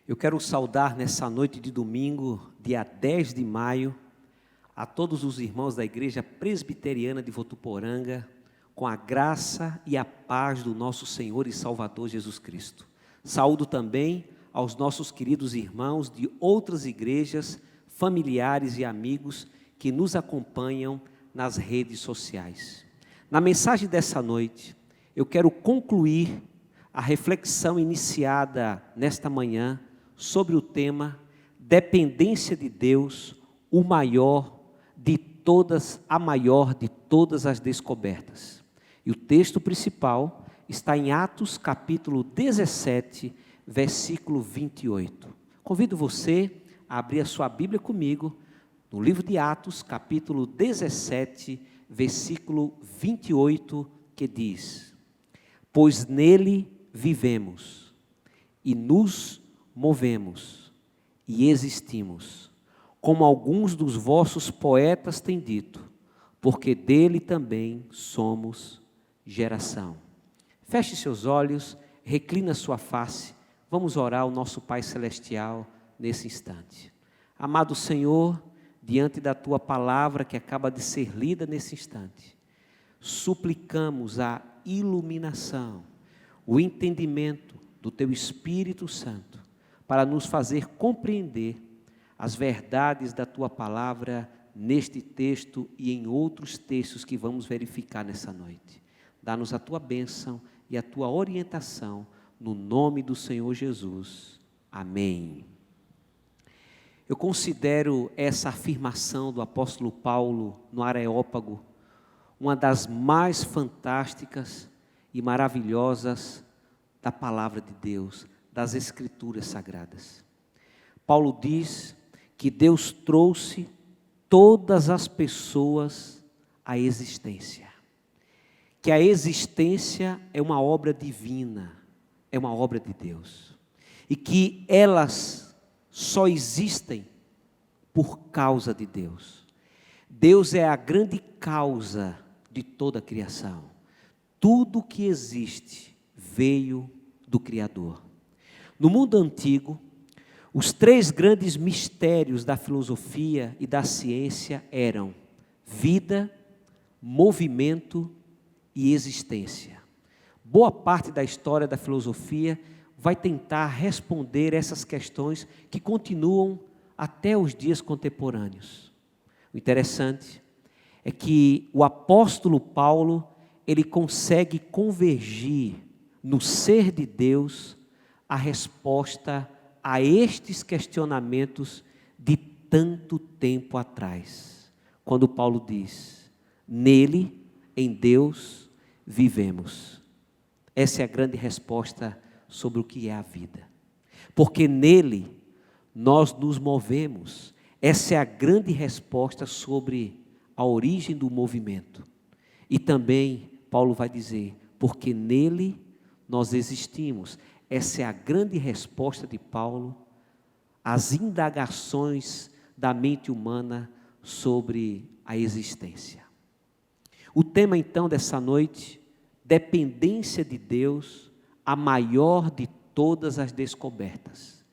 Eu quero saudar nessa noite de domingo, dia 10 de maio, a todos os irmãos da Igreja Presbiteriana de Votuporanga, com a graça e a paz do nosso Senhor e Salvador Jesus Cristo. Saúdo também aos nossos queridos irmãos de outras igrejas, familiares e amigos que nos acompanham nas redes sociais. Na mensagem dessa noite, eu quero concluir a reflexão iniciada nesta manhã sobre o tema dependência de Deus, a maior de todas as descobertas. E o texto principal está em Atos capítulo 17, versículo 28. Convido você a abrir a sua Bíblia comigo no livro de Atos, capítulo 17, versículo 28, que diz: pois nele vivemos e nos movemos e existimos, como alguns dos vossos poetas têm dito, porque dele também somos geração. Feche seus olhos, reclina sua face, vamos orar ao nosso Pai Celestial nesse instante. Amado Senhor, diante da Tua palavra que acaba de ser lida nesse instante, suplicamos a iluminação, o entendimento do Teu Espírito Santo, para nos fazer compreender as verdades da Tua palavra neste texto e em outros textos que vamos verificar nessa noite. Dá-nos a Tua bênção e a Tua orientação, no nome do Senhor Jesus. Amém. Eu considero essa afirmação do apóstolo Paulo no Areópago uma das mais fantásticas e maravilhosas da palavra de Deus, das Escrituras Sagradas. Paulo diz que Deus trouxe todas as pessoas à existência, que a existência é uma obra divina, é uma obra de Deus, e que elas só existem por causa de Deus. Deus é a grande causa de toda a criação. Tudo que existe veio do Criador. No mundo antigo, os três grandes mistérios da filosofia e da ciência eram vida, movimento e existência. Boa parte da história da filosofia vai tentar responder essas questões que continuam até os dias contemporâneos. O interessante é que o apóstolo Paulo, ele consegue convergir no ser de Deus a resposta a estes questionamentos de tanto tempo atrás. Quando Paulo diz: nele, em Deus, vivemos. Essa é a grande resposta sobre o que é a vida. Porque nele nós nos movemos. Essa é a grande resposta sobre a origem do movimento. E também Paulo vai dizer: porque nele nós existimos. Essa é a grande resposta de Paulo às indagações da mente humana sobre a existência. O tema então dessa noite: dependência de Deus, a maior de todas as descobertas.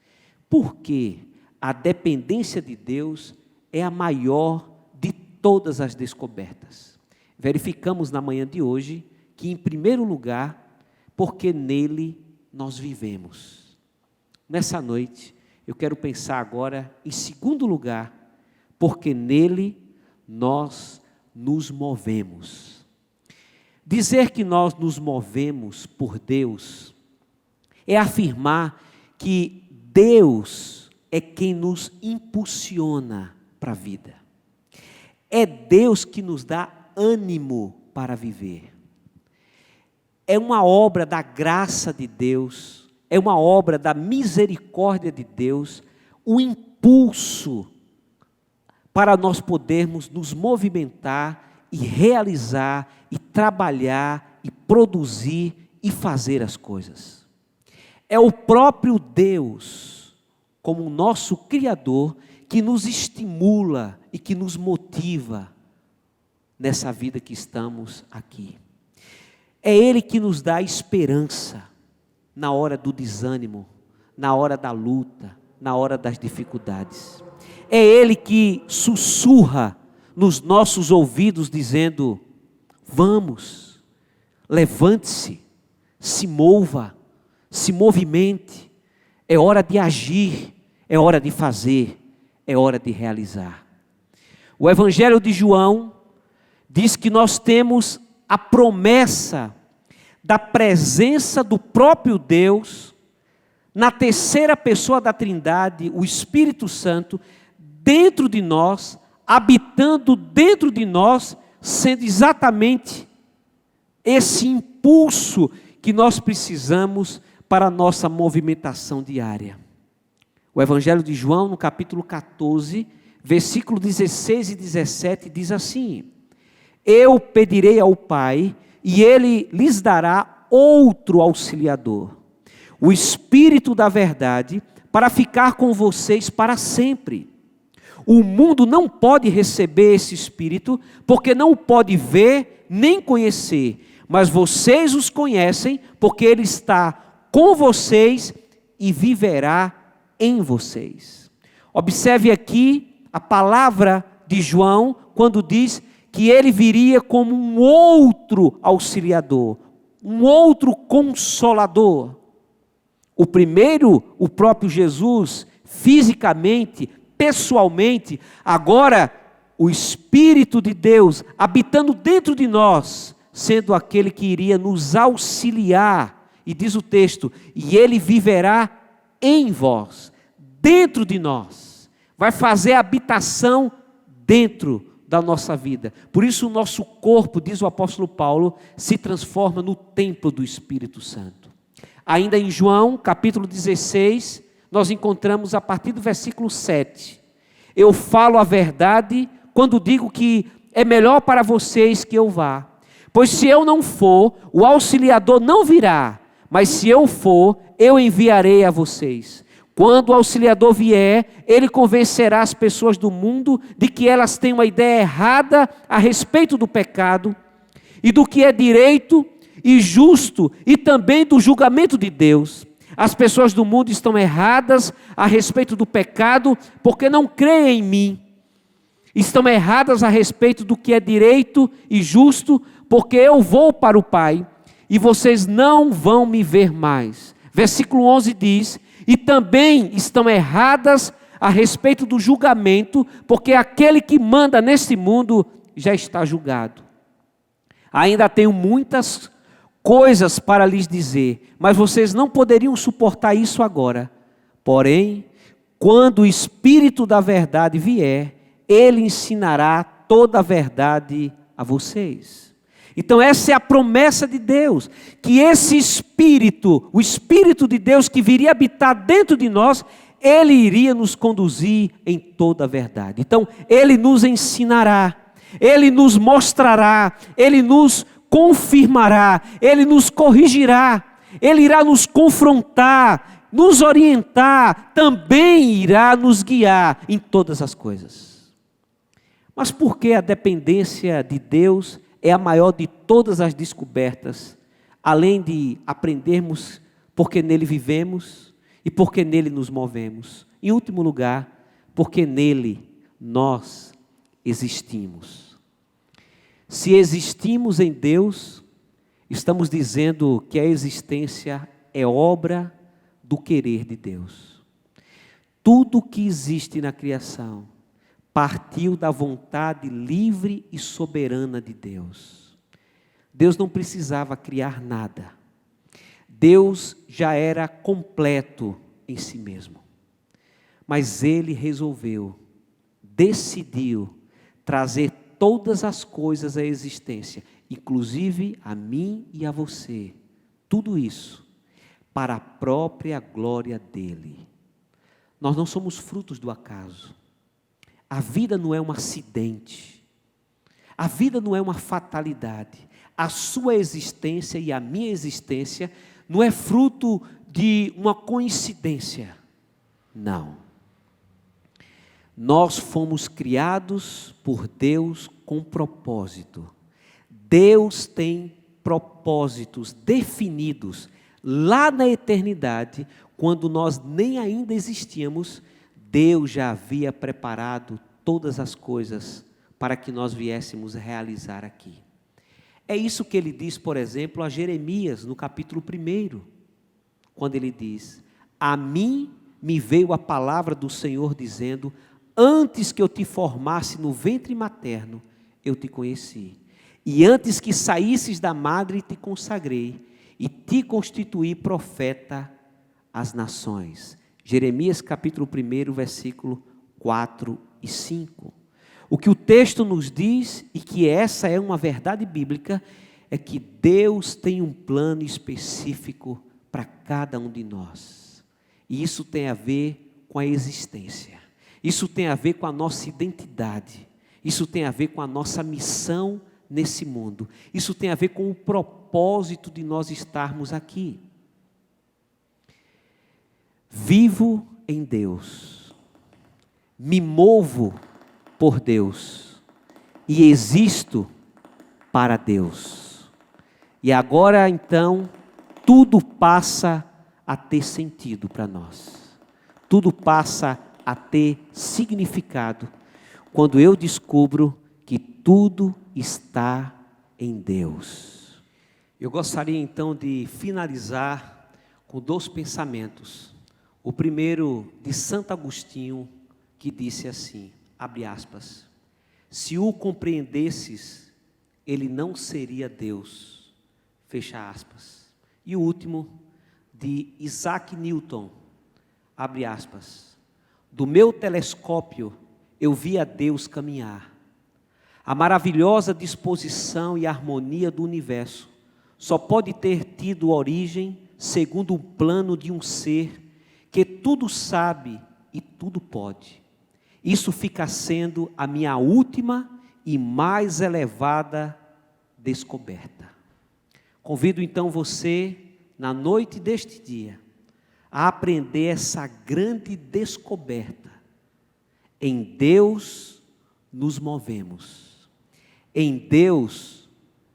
Por que a dependência de Deus é a maior de todas as descobertas? Verificamos na manhã de hoje que, em primeiro lugar, porque nele nós vivemos. Nessa noite, eu quero pensar agora, em segundo lugar, porque nele nós nos movemos. Dizer que nós nos movemos por Deus é afirmar que Deus é quem nos impulsiona para a vida. É Deus que nos dá ânimo para viver. É uma obra da graça de Deus, é uma obra da misericórdia de Deus, o impulso para nós podermos nos movimentar e realizar e trabalhar e produzir e fazer as coisas. É o próprio Deus, como o nosso Criador, que nos estimula e que nos motiva nessa vida que estamos aqui. É Ele que nos dá esperança na hora do desânimo, na hora da luta, na hora das dificuldades. É Ele que sussurra nos nossos ouvidos dizendo: vamos, levante-se, se mova, se movimente, é hora de agir, é hora de fazer, é hora de realizar. O Evangelho de João diz que nós temos a promessa da presença do próprio Deus, na terceira pessoa da Trindade, o Espírito Santo, dentro de nós, habitando dentro de nós, sendo exatamente esse impulso que nós precisamos para a nossa movimentação diária. O Evangelho de João, no capítulo 14, versículo 16 e 17, diz assim: eu pedirei ao Pai, e Ele lhes dará outro auxiliador, o Espírito da verdade, para ficar com vocês para sempre. O mundo não pode receber esse Espírito, porque não o pode ver nem conhecer, mas vocês os conhecem, porque Ele está com vocês e viverá em vocês. Observe aqui a palavra de João, quando diz que Ele viria como um outro auxiliador, um outro consolador. O primeiro, o próprio Jesus, fisicamente, pessoalmente. Agora, o Espírito de Deus habitando dentro de nós, sendo aquele que iria nos auxiliar. E diz o texto: e Ele viverá em vós, dentro de nós. Vai fazer habitação dentro da nossa vida. Por isso o nosso corpo, diz o apóstolo Paulo, se transforma no templo do Espírito Santo. Ainda em João, capítulo 16, nós encontramos a partir do versículo 7. Eu falo a verdade quando digo que é melhor para vocês que eu vá. Pois se eu não for, o auxiliador não virá. Mas se eu for, eu enviarei a vocês. Quando o auxiliador vier, ele convencerá as pessoas do mundo de que elas têm uma ideia errada a respeito do pecado e do que é direito e justo e também do julgamento de Deus. As pessoas do mundo estão erradas a respeito do pecado porque não creem em mim. Estão erradas a respeito do que é direito e justo porque eu vou para o Pai e vocês não vão me ver mais. Versículo 11 diz: e também estão erradas a respeito do julgamento, porque aquele que manda neste mundo já está julgado. Ainda tenho muitas coisas para lhes dizer, mas vocês não poderiam suportar isso agora. Porém, quando o Espírito da verdade vier, Ele ensinará toda a verdade a vocês. Então essa é a promessa de Deus, que esse Espírito, o Espírito de Deus que viria habitar dentro de nós, Ele iria nos conduzir em toda a verdade. Então Ele nos ensinará, Ele nos mostrará, Ele nos confirmará, Ele nos corrigirá, Ele irá nos confrontar, nos orientar, também irá nos guiar em todas as coisas. Mas por que a dependência de Deus é a maior de todas as descobertas, além de aprendermos porque nele vivemos e porque nele nos movemos? Em último lugar, porque nele nós existimos. Se existimos em Deus, estamos dizendo que a existência é obra do querer de Deus. Tudo que existe na criação partiu da vontade livre e soberana de Deus. Deus não precisava criar nada. Deus já era completo em si mesmo. Mas Ele resolveu, decidiu trazer todas as coisas à existência, inclusive a mim e a você. Tudo isso para a própria glória dEle. Nós não somos frutos do acaso. A vida não é um acidente. A vida não é uma fatalidade. A sua existência e a minha existência não é fruto de uma coincidência. Não. Nós fomos criados por Deus com propósito. Deus tem propósitos definidos lá na eternidade, quando nós nem ainda existíamos, Deus já havia preparado todas as coisas para que nós viéssemos realizar aqui. É isso que ele diz, por exemplo, a Jeremias, no capítulo 1, quando ele diz: a mim me veio a palavra do Senhor dizendo: antes que eu te formasse no ventre materno, eu te conheci. E antes que saísses da madre, te consagrei e te constituí profeta às nações. Jeremias capítulo 1, versículo 4 e 5. O que o texto nos diz, e que essa é uma verdade bíblica, é que Deus tem um plano específico para cada um de nós. E isso tem a ver com a existência. Isso tem a ver com a nossa identidade. Isso tem a ver com a nossa missão nesse mundo. Isso tem a ver com o propósito de nós estarmos aqui. Vivo em Deus. Me movo por Deus. E existo para Deus. E agora então, tudo passa a ter sentido para nós. Tudo passa a ter significado quando eu descubro que tudo está em Deus. Eu gostaria então de finalizar com 2 pensamentos. O primeiro de Santo Agostinho, que disse assim, abre aspas: se o compreendesses, ele não seria Deus, fecha aspas. E o último de Isaac Newton, abre aspas: do meu telescópio eu vi a Deus caminhar. A maravilhosa disposição e harmonia do universo só pode ter tido origem segundo o plano de um ser que tudo sabe e tudo pode. Isso fica sendo a minha última e mais elevada descoberta. Convido então você, na noite deste dia, a aprender essa grande descoberta. Em Deus nos movemos. Em Deus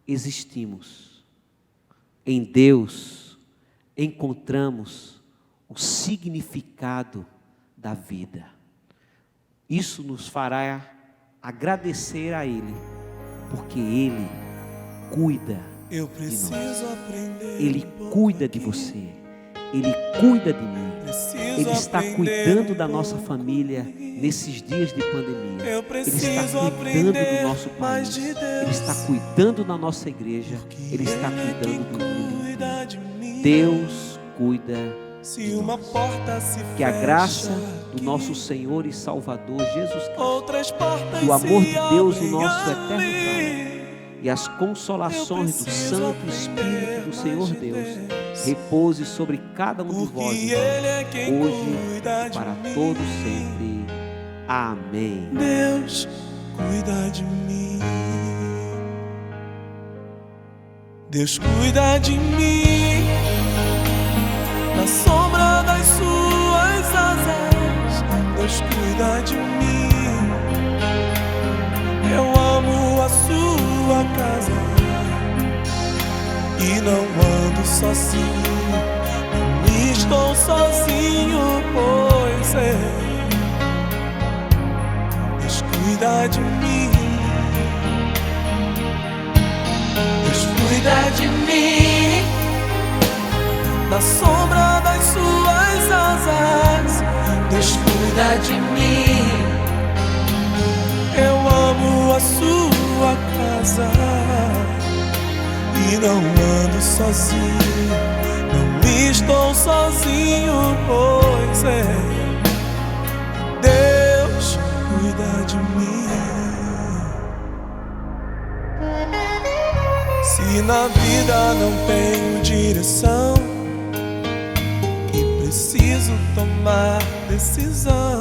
existimos. Em Deus encontramos o significado da vida. Isso nos fará agradecer a Ele, porque Ele cuida de nós. Ele cuida de você. Ele cuida de mim. Ele está cuidando da nossa família nesses dias de pandemia. Ele está cuidando do nosso país. Ele está cuidando da nossa igreja. Ele está cuidando do mundo inteiro. Deus cuida de nós. Que a graça do nosso Senhor e Salvador Jesus Cristo, do amor de Deus, o nosso eterno Pai, e as consolações do Santo Espírito do Senhor Deus repouse sobre cada um de vós, hoje e para todos sempre. Amém. Deus cuida de mim. Deus cuida de mim. Na sombra das suas asas, Deus cuida de mim. Eu amo a sua casa e não ando sozinho, não estou sozinho, pois é. Deus cuida de mim. Deus cuida de mim. Na sombra das suas asas, Deus cuida de mim. Eu amo a sua casa e não ando sozinho, não estou sozinho, pois é. Deus cuida de mim. Se na vida não tenho direção e preciso tomar decisão,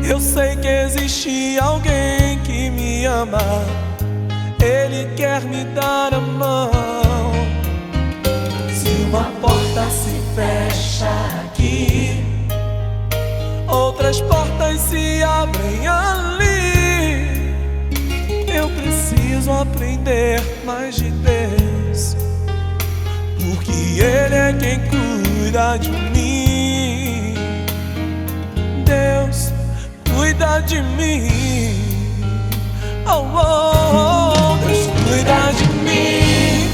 eu sei que existe alguém que me ama. Ele quer me dar a mão. Se uma porta se fecha aqui, outras portas se abrem ali. Eu preciso aprender mais de Deus, porque Ele é quem cuida de mim. Deus cuida de mim. Oh, oh, oh, Deus cuida de mim.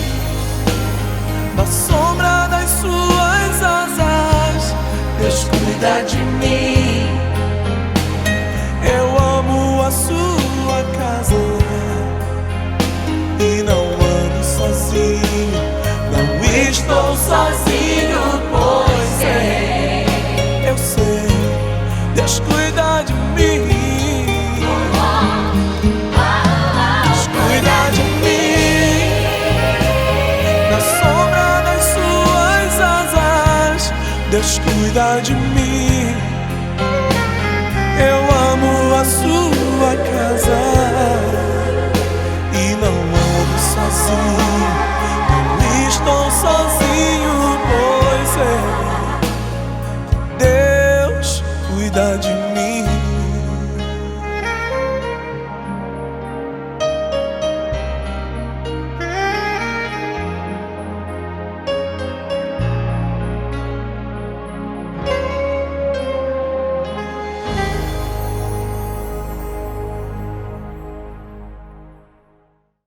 Na sombra das suas asas, Deus cuida de mim. Eu amo a sua casa e não ando sozinho. Não estou sozinho, pois sei. Eu sei, Deus cuida de mim. Deus cuida de mim. Na sombra das suas asas, Deus cuida de mim. Eu amo a sua casa e não ando sozinho. Não estou sozinho, pois é. Deus cuida de mim.